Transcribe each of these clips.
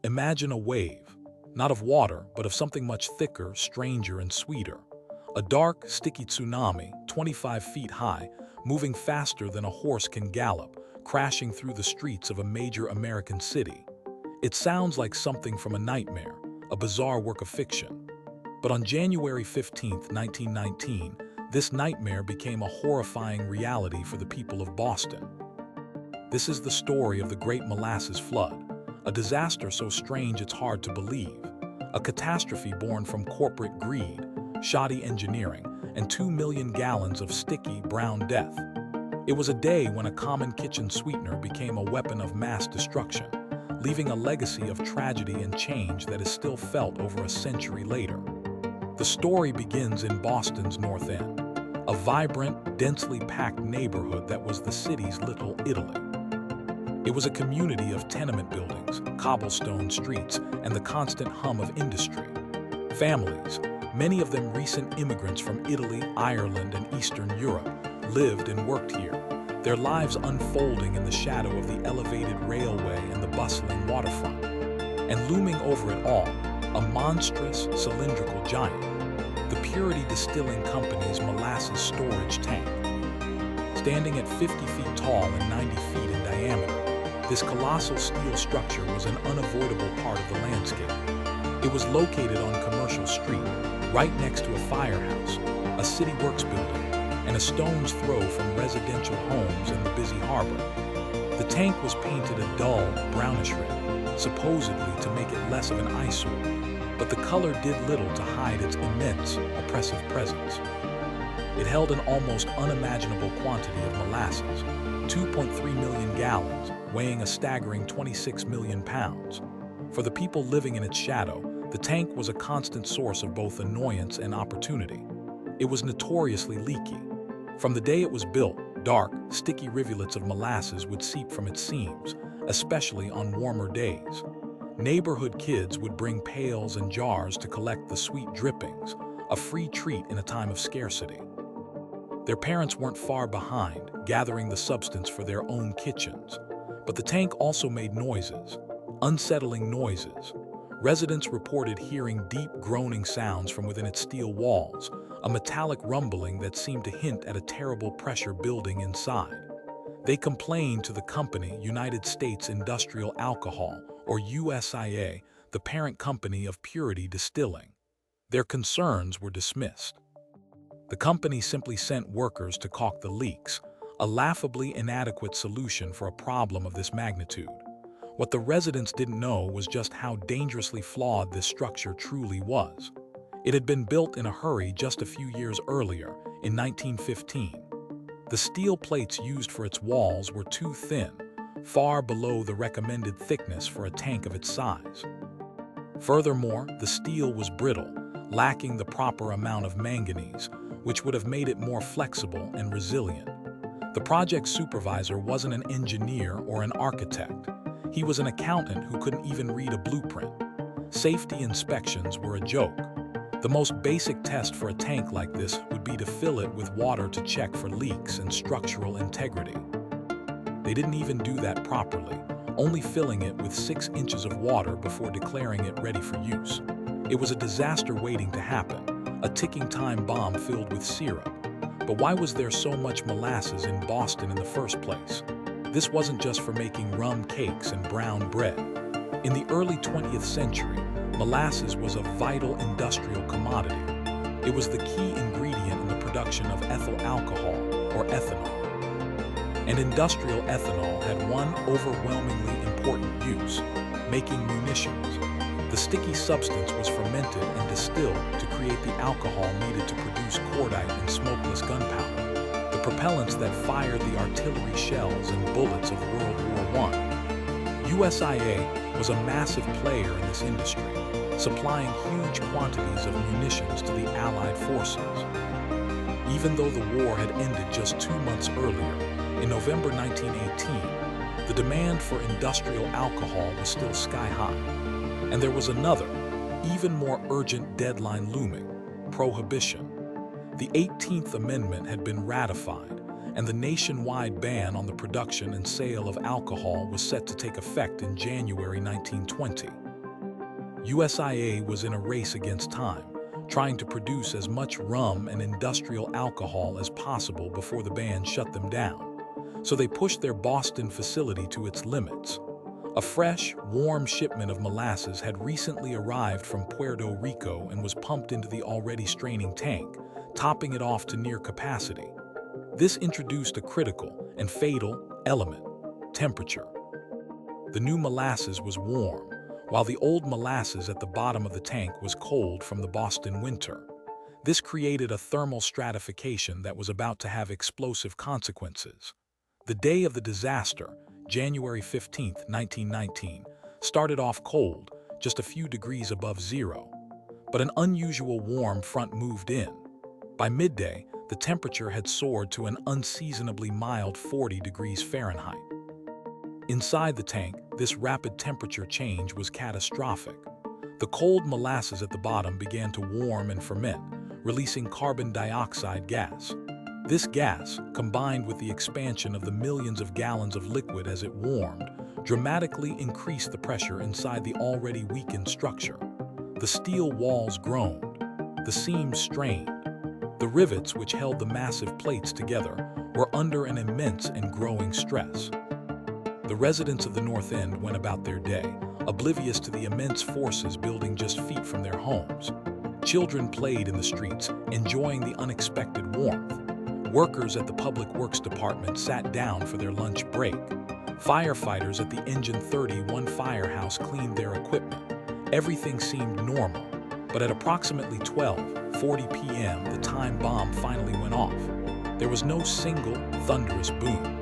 Imagine a wave, not of water, but of something much thicker, stranger, and sweeter. A dark, sticky tsunami, 25 feet high, moving faster than a horse can gallop, crashing through the streets of a major American city. It sounds like something from a nightmare, a bizarre work of fiction. But on January 15, 1919, this nightmare became a horrifying reality for the people of Boston. This is the story of the Great Molasses Flood, a disaster so strange it's hard to believe, a catastrophe born from corporate greed, shoddy engineering, and 2 million gallons of sticky, brown death. It was a day when a common kitchen sweetener became a weapon of mass destruction, leaving a legacy of tragedy and change that is still felt over a century later. The story begins in Boston's North End, a vibrant, densely packed neighborhood that was the city's Little Italy. It was a community of tenement buildings, cobblestone streets, and the constant hum of industry. Families, many of them recent immigrants from Italy, Ireland, and Eastern Europe, lived and worked here, their lives unfolding in the shadow of the elevated railway and the bustling waterfront. And looming over it all, a monstrous, cylindrical giant, the Purity Distilling Company's molasses storage tank. Standing at 50 feet tall and 90 feet in diameter, this colossal steel structure was an unavoidable part of the landscape. It was located on Commercial Street, right next to a firehouse, a city works building, and a stone's throw from residential homes in the busy harbor. The tank was painted a dull, brownish red, supposedly to make it less of an eyesore, but the color did little to hide its immense, oppressive presence. It held an almost unimaginable quantity of molasses, 2.3 million gallons, weighing a staggering 26 million pounds. For the people living in its shadow, the tank was a constant source of both annoyance and opportunity. It was notoriously leaky. From the day it was built, dark, sticky rivulets of molasses would seep from its seams, especially on warmer days. Neighborhood kids would bring pails and jars to collect the sweet drippings, a free treat in a time of scarcity. Their parents weren't far behind, gathering the substance for their own kitchens. But the tank also made noises, unsettling noises. Residents reported hearing deep groaning sounds from within its steel walls, a metallic rumbling that seemed to hint at a terrible pressure building inside. They complained to the company United States Industrial Alcohol, or USIA, the parent company of Purity Distilling. Their concerns were dismissed. The company simply sent workers to caulk the leaks, a laughably inadequate solution for a problem of this magnitude. What the residents didn't know was just how dangerously flawed this structure truly was. It had been built in a hurry just a few years earlier, in 1915. The steel plates used for its walls were too thin, far below the recommended thickness for a tank of its size. Furthermore, the steel was brittle, lacking the proper amount of manganese, which would have made it more flexible and resilient. The project supervisor wasn't an engineer or an architect. He was an accountant who couldn't even read a blueprint. Safety inspections were a joke. The most basic test for a tank like this would be to fill it with water to check for leaks and structural integrity. They didn't even do that properly, only filling it with 6 inches of water before declaring it ready for use. It was a disaster waiting to happen, a ticking time bomb filled with syrup. But why was there so much molasses in Boston in the first place? This wasn't just for making rum cakes and brown bread. In the early 20th century, molasses was a vital industrial commodity. It was the key ingredient in the production of ethyl alcohol, or ethanol. And industrial ethanol had one overwhelmingly important use: making munitions. The sticky substance was fermented and distilled to create the alcohol needed to produce cordite and smokeless gunpowder, the propellants that fired the artillery shells and bullets of World War I. USIA was a massive player in this industry, supplying huge quantities of munitions to the Allied forces. Even though the war had ended just 2 months earlier, in November 1918, the demand for industrial alcohol was still sky high. And there was another, even more urgent deadline looming: prohibition. The 18th Amendment had been ratified, and the nationwide ban on the production and sale of alcohol was set to take effect in January 1920. USIA was in a race against time, trying to produce as much rum and industrial alcohol as possible before the band shut them down. So they pushed their Boston facility to its limits. A fresh, warm shipment of molasses had recently arrived from Puerto Rico and was pumped into the already straining tank, topping it off to near capacity. This introduced a critical and fatal element: temperature. The new molasses was warm, while the old molasses at the bottom of the tank was cold from the Boston winter. This created a thermal stratification that was about to have explosive consequences. The day of the disaster, January 15, 1919, started off cold, just a few degrees above zero. But an unusual warm front moved in. By midday, the temperature had soared to an unseasonably mild 40 degrees Fahrenheit. Inside the tank, this rapid temperature change was catastrophic. The cold molasses at the bottom began to warm and ferment, releasing carbon dioxide gas. This gas, combined with the expansion of the millions of gallons of liquid as it warmed, dramatically increased the pressure inside the already weakened structure. The steel walls groaned. The seams strained. The rivets which held the massive plates together were under an immense and growing stress. The residents of the North End went about their day, oblivious to the immense forces building just feet from their homes. Children played in the streets, enjoying the unexpected warmth. Workers at the Public Works Department sat down for their lunch break. Firefighters at the Engine 31 firehouse cleaned their equipment. Everything seemed normal, but at approximately 12:40 p.m., the time bomb finally went off. There was no single, thunderous boom.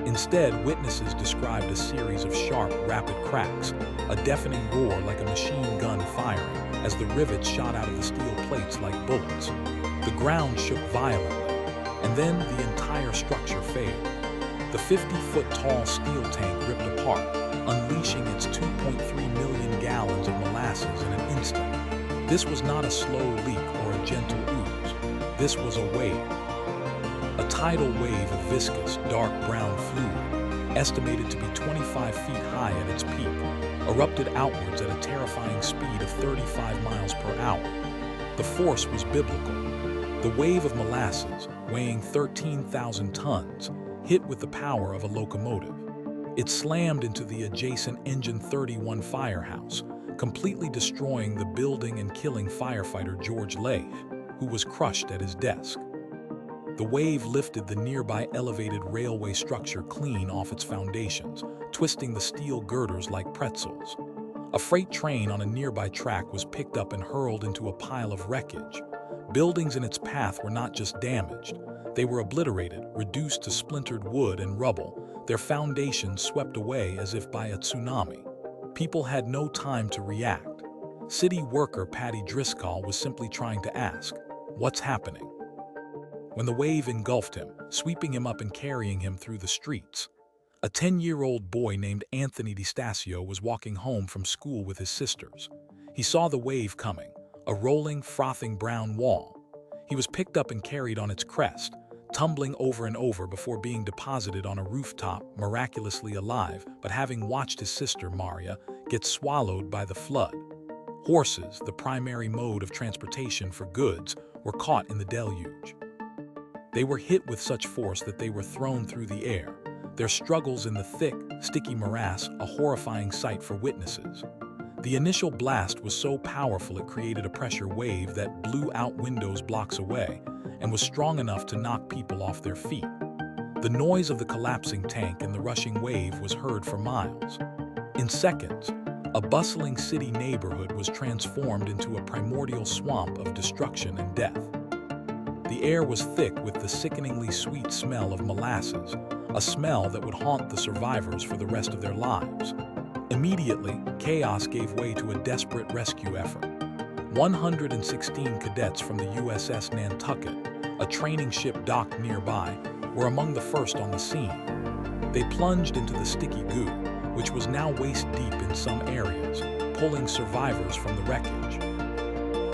Instead, witnesses described a series of sharp, rapid cracks, a deafening roar like a machine gun firing as the rivets shot out of the steel plates like bullets. The ground shook violently, and then the entire structure failed. The 50-foot-tall steel tank ripped apart, unleashing its 2.3 million gallons of molasses in an instant. This was not a slow leak or a gentle ooze. This was a wave. A tidal wave of viscous, dark brown fluid, estimated to be 25 feet high at its peak, erupted outwards at a terrifying speed of 35 miles per hour. The force was biblical. The wave of molasses, weighing 13,000 tons, hit with the power of a locomotive. It slammed into the adjacent Engine 31 firehouse, completely destroying the building and killing firefighter George Leigh, who was crushed at his desk. The wave lifted the nearby elevated railway structure clean off its foundations, twisting the steel girders like pretzels. A freight train on a nearby track was picked up and hurled into a pile of wreckage. Buildings in its path were not just damaged, they were obliterated, reduced to splintered wood and rubble, their foundations swept away as if by a tsunami. People had no time to react. City worker Patty Driscoll was simply trying to ask, "What's happening?" When the wave engulfed him, sweeping him up and carrying him through the streets. A 10-year-old boy named Anthony DiStasio was walking home from school with his sisters. He saw the wave coming, a rolling, frothing brown wall. He was picked up and carried on its crest, tumbling over and over before being deposited on a rooftop, miraculously alive, but having watched his sister, Maria, get swallowed by the flood. Horses, the primary mode of transportation for goods, were caught in the deluge. They were hit with such force that they were thrown through the air, their struggles in the thick, sticky morass a horrifying sight for witnesses. The initial blast was so powerful it created a pressure wave that blew out windows blocks away and was strong enough to knock people off their feet. The noise of the collapsing tank and the rushing wave was heard for miles. In seconds, a bustling city neighborhood was transformed into a primordial swamp of destruction and death. The air was thick with the sickeningly sweet smell of molasses, a smell that would haunt the survivors for the rest of their lives. Immediately, chaos gave way to a desperate rescue effort. 116 cadets from the USS Nantucket, a training ship docked nearby, were among the first on the scene. They plunged into the sticky goo, which was now waist-deep in some areas, pulling survivors from the wreckage.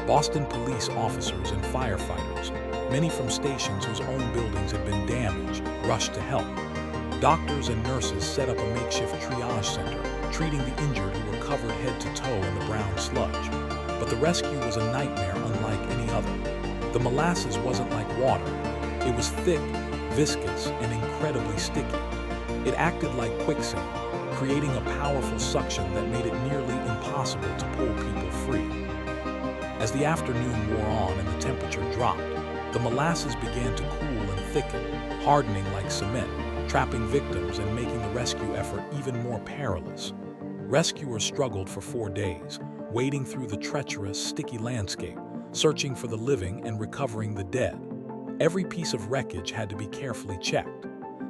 Boston police officers and firefighters, many from stations whose own buildings had been damaged, rushed to help. Doctors and nurses set up a makeshift triage center, treating the injured who were covered head to toe in the brown the rescue was a nightmare unlike any other. The molasses wasn't like water. It was thick, viscous, and incredibly sticky. It acted like quicksand, creating a powerful suction that made it nearly impossible to pull people free. As the afternoon wore on and the temperature dropped, the molasses began to cool and thicken, hardening like cement, trapping victims and making the rescue effort even more perilous. Rescuers struggled for 4 days, wading through the treacherous, sticky landscape, searching for the living and recovering the dead. Every piece of wreckage had to be carefully checked.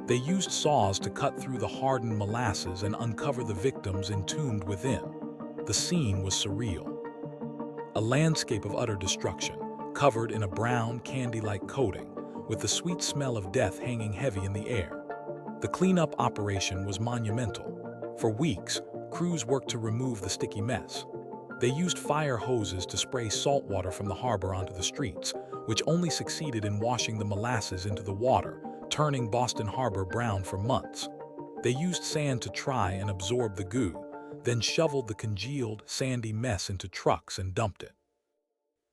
They used saws to cut through the hardened molasses and uncover the victims entombed within. The scene was surreal. A landscape of utter destruction, covered in a brown, candy-like coating, with the sweet smell of death hanging heavy in the air. The cleanup operation was monumental. For weeks, crews worked to remove the sticky mess. They used fire hoses to spray salt water from the harbor onto the streets, which only succeeded in washing the molasses into the water, turning Boston Harbor brown for months. They used sand to try and absorb the goo, then shoveled the congealed, sandy mess into trucks and dumped it.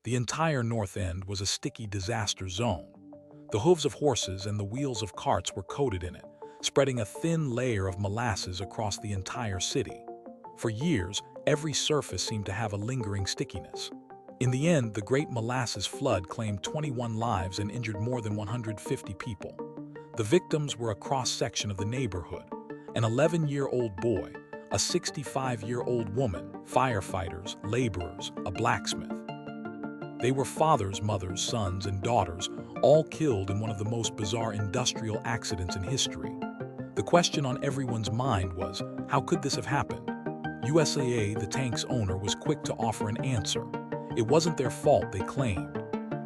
The entire North End was a sticky disaster zone. The hooves of horses and the wheels of carts were coated in it, spreading a thin layer of molasses across the entire city. For years, every surface seemed to have a lingering stickiness. In the end, the Great Molasses Flood claimed 21 lives and injured more than 150 people. The victims were a cross-section of the neighborhood: an 11-year-old boy, a 65-year-old woman, firefighters, laborers, a blacksmith. They were fathers, mothers, sons, and daughters, all killed in one of the most bizarre industrial accidents in history. The question on everyone's mind was, how could this have happened? USAA, the tank's owner, was quick to offer an answer. It wasn't their fault, they claimed.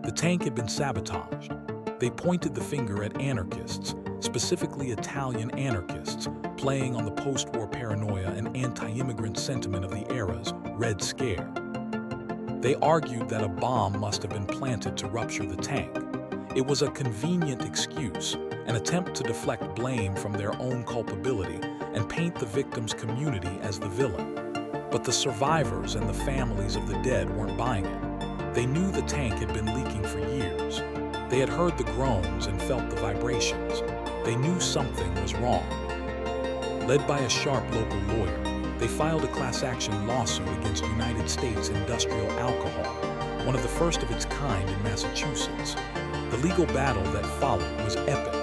The tank had been sabotaged. They pointed the finger at anarchists, specifically Italian anarchists, playing on the post-war paranoia and anti-immigrant sentiment of the era's Red Scare. They argued that a bomb must have been planted to rupture the tank. It was a convenient excuse, an attempt to deflect blame from their own culpability and paint the victim's community as the villain. But the survivors and the families of the dead weren't buying it. They knew the tank had been leaking for years. They had heard the groans and felt the vibrations. They knew something was wrong. Led by a sharp local lawyer, they filed a class-action lawsuit against United States Industrial Alcohol, one of the first of its kind in Massachusetts. The legal battle that followed was epic,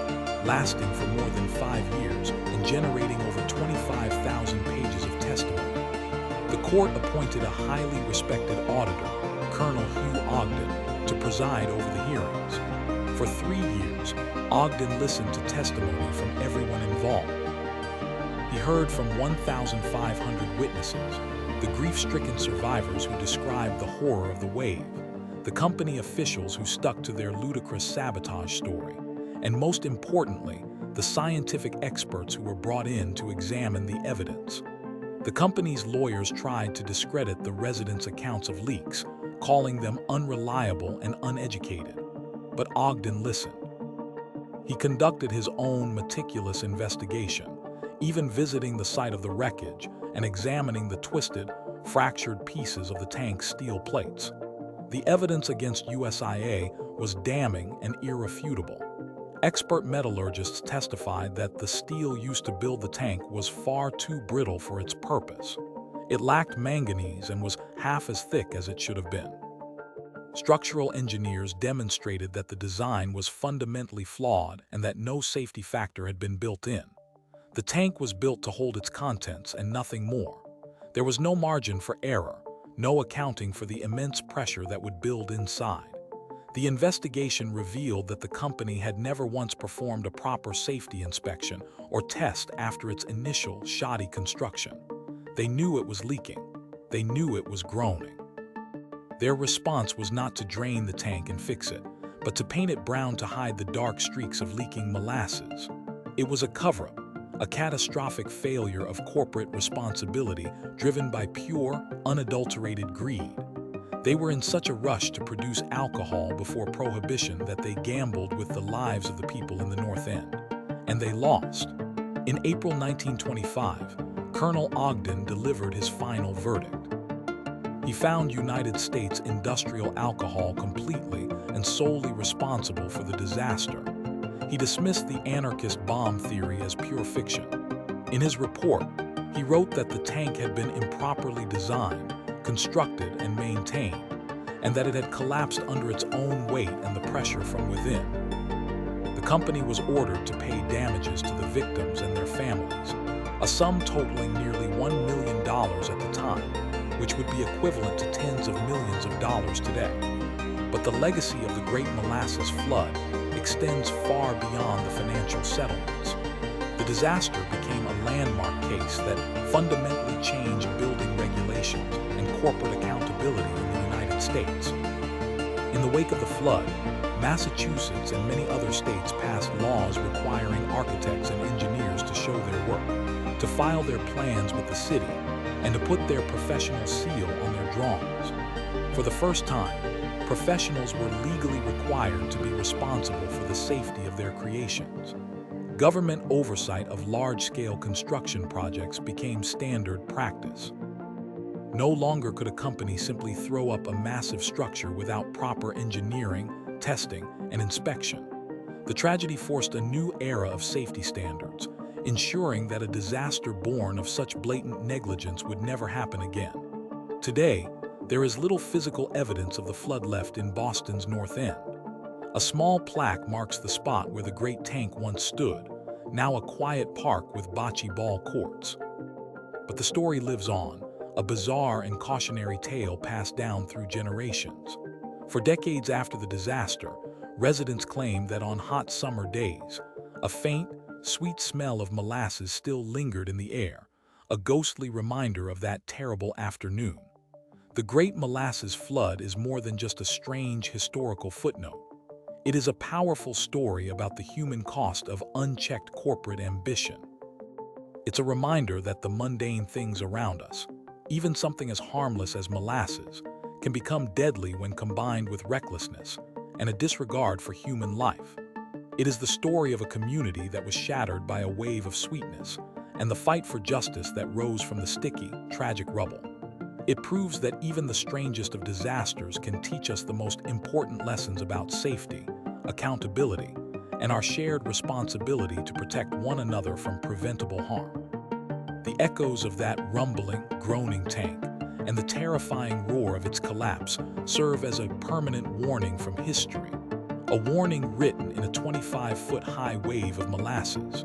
lasting for more than 5 years and generating over 25,000 pages of testimony. The court appointed a highly respected auditor, Colonel Hugh Ogden, to preside over the hearings. For 3 years, Ogden listened to testimony from everyone involved. He heard from 1,500 witnesses, the grief-stricken survivors who described the horror of the wave, the company officials who stuck to their ludicrous sabotage story, and most importantly, the scientific experts who were brought in to examine the evidence. The company's lawyers tried to discredit the residents' accounts of leaks, calling them unreliable and uneducated. But Ogden listened. He conducted his own meticulous investigation, even visiting the site of the wreckage and examining the twisted, fractured pieces of the tank's steel plates. The evidence against USIA was damning and irrefutable. Expert metallurgists testified that the steel used to build the tank was far too brittle for its purpose. It lacked manganese and was half as thick as it should have been. Structural engineers demonstrated that the design was fundamentally flawed and that no safety factor had been built in. The tank was built to hold its contents and nothing more. There was no margin for error, no accounting for the immense pressure that would build inside. The investigation revealed that the company had never once performed a proper safety inspection or test after its initial shoddy construction. They knew it was leaking. They knew it was groaning. Their response was not to drain the tank and fix it, but to paint it brown to hide the dark streaks of leaking molasses. It was a cover-up, a catastrophic failure of corporate responsibility driven by pure, unadulterated greed. They were in such a rush to produce alcohol before Prohibition that they gambled with the lives of the people in the North End. And they lost. In April 1925, Colonel Ogden delivered his final verdict. He found United States industrial alcohol completely and solely responsible for the disaster. He dismissed the anarchist bomb theory as pure fiction. In his report, he wrote that the tank had been improperly designed, constructed, and maintained, and that it had collapsed under its own weight and the pressure from within. The company was ordered to pay damages to the victims and their families, a sum totaling nearly $1 million at the time, which would be equivalent to tens of millions of dollars today. But the legacy of the Great Molasses Flood extends far beyond the financial settlements. The disaster became a landmark case that fundamentally changed building regulations and corporate accountability in the United States. In the wake of the flood, Massachusetts and many other states passed laws requiring architects and engineers to show their work, to file their plans with the city, and to put their professional seal on their drawings. For the first time, professionals were legally required to be responsible for the safety of their creations. Government oversight of large-scale construction projects became standard practice. No longer could a company simply throw up a massive structure without proper engineering, testing, and inspection. The tragedy forced a new era of safety standards, ensuring that a disaster born of such blatant negligence would never happen again. Today, there is little physical evidence of the flood left in Boston's North End. A small plaque marks the spot where the great tank once stood, now a quiet park with bocce ball courts. But the story lives on, a bizarre and cautionary tale passed down through generations. For decades after the disaster, residents claimed that on hot summer days, a faint, sweet smell of molasses still lingered in the air, a ghostly reminder of that terrible afternoon. The Great Molasses Flood is more than just a strange historical footnote. It is a powerful story about the human cost of unchecked corporate ambition. It's a reminder that the mundane things around us, even something as harmless as molasses, can become deadly when combined with recklessness and a disregard for human life. It is the story of a community that was shattered by a wave of sweetness and the fight for justice that rose from the sticky, tragic rubble. It proves that even the strangest of disasters can teach us the most important lessons about safety, accountability, and our shared responsibility to protect one another from preventable harm. The echoes of that rumbling, groaning tank and the terrifying roar of its collapse serve as a permanent warning from history, a warning written in a 25-foot-high wave of molasses.